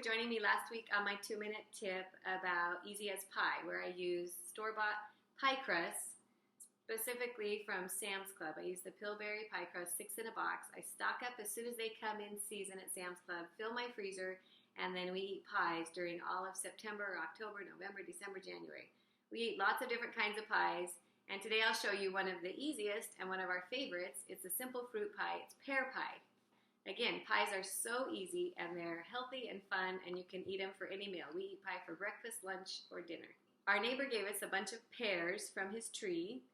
joining me last week on my 2-minute tip about easy as pie, where I use store-bought pie crust, specifically from Sam's Club. I use the Pillsbury pie crust, 6 in a box. I stock up as soon as they come in season at Sam's Club, fill my freezer, and then we eat pies during all of September, October, November, December, January. We eat lots of different kinds of pies, and today I'll show you one of the easiest and one of our favorites. It's a simple fruit pie. It's pear pie. Again, pies are so easy and they're healthy and fun, and you can eat them for any meal. We eat pie for breakfast, lunch, or dinner. Our neighbor gave us a bunch of pears from his tree,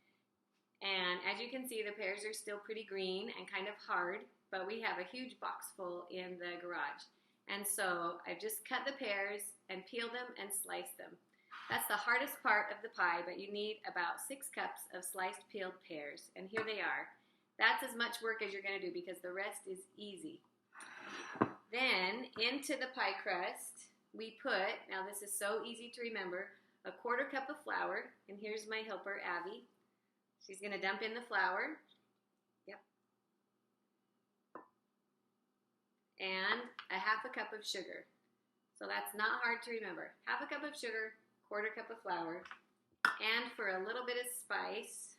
and as you can see, the pears are still pretty green and kind of hard, but we have a huge box full in the garage. And so I've just cut the pears and peeled them and sliced them. That's the hardest part of the pie, but you need about 6 cups of sliced peeled pears, and here they are. That's as much work as you're going to do because the rest is easy. Then into the pie crust we put, now this is so easy to remember, a 1/4 cup of flour, and here's my helper Abby. She's going to dump in the flour. Yep. And a 1/2 cup of sugar. So that's not hard to remember. 1/2 cup of sugar, 1/4 cup of flour, and for a little bit of spice,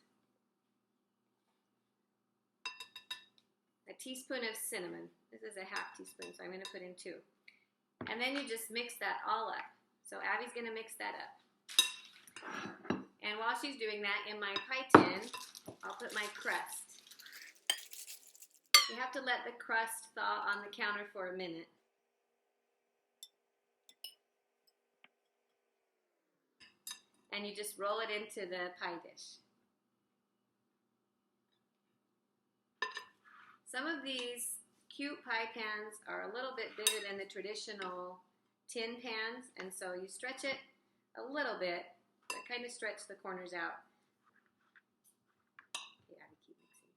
a teaspoon of cinnamon. This is a 1/2 teaspoon, so I'm going to put in 2. And then you just mix that all up. So Abby's going to mix that up. And while she's doing that, in my pie tin, I'll put my crust. You have to let the crust thaw on the counter for a minute. And you just roll it into the pie dish. Some of these cute pie pans are a little bit bigger than the traditional tin pans, and so you stretch it a little bit, but kind of stretch the corners out. Yeah, keep mixing.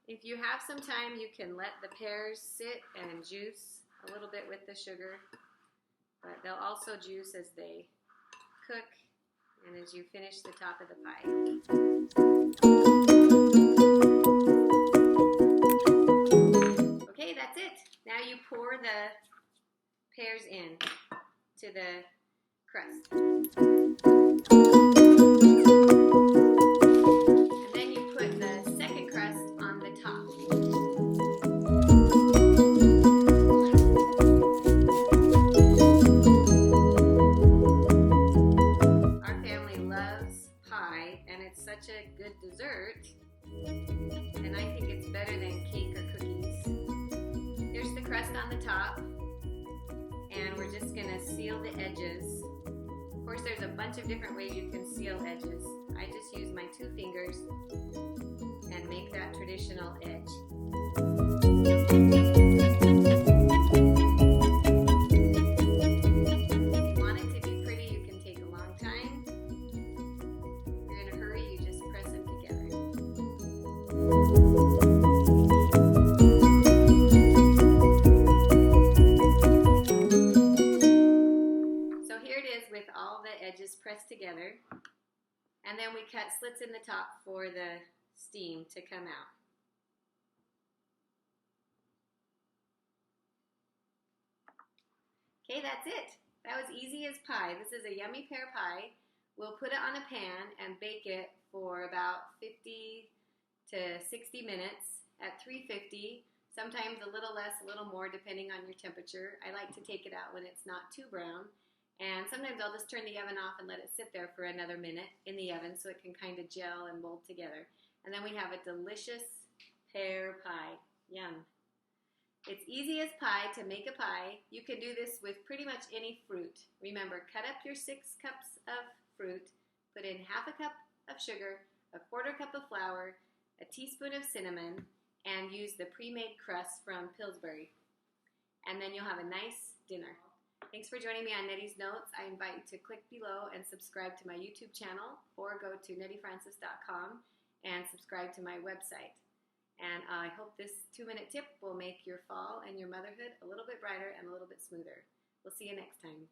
If you have some time, you can let the pears sit and juice a little bit with the sugar, but they'll also juice as they cook and as you finish the top of the pie. Okay, that's it. Now you pour the pears in to the crust. And then you put the second crust on the top. Our family loves pie, and it's such a good dessert, and I think it's better than cake or cookies. Here's the crust on the top, and we're just going to seal the edges. Of course, there's a bunch of different ways you can seal edges. I just use my 2 fingers and make that traditional edge. If you want it to be pretty, you can take a long time. If you're in a hurry, you just press them together. With all the edges pressed together, and then we cut slits in the top for the steam to come out. Okay, that's it. That was easy as pie. This is a yummy pear pie. We'll put it on a pan and bake it for about 50 to 60 minutes at 350, sometimes a little less, a little more, depending on your temperature. I like to take it out when it's not too brown. And sometimes I'll just turn the oven off and let it sit there for another minute in the oven so it can kind of gel and mold together. And then we have a delicious pear pie. Yum. It's easy as pie to make a pie. You can do this with pretty much any fruit. Remember, cut up your 6 cups of fruit, put in 1/2 cup of sugar, a 1/4 cup of flour, a teaspoon of cinnamon, and use the pre-made crust from Pillsbury. And then you'll have a nice dinner. Thanks for joining me on Nettie's Notes. I invite you to click below and subscribe to my YouTube channel, or go to nettiefrancis.com and subscribe to my website. And I hope this 2-minute tip will make your fall and your motherhood a little bit brighter and a little bit smoother. We'll see you next time.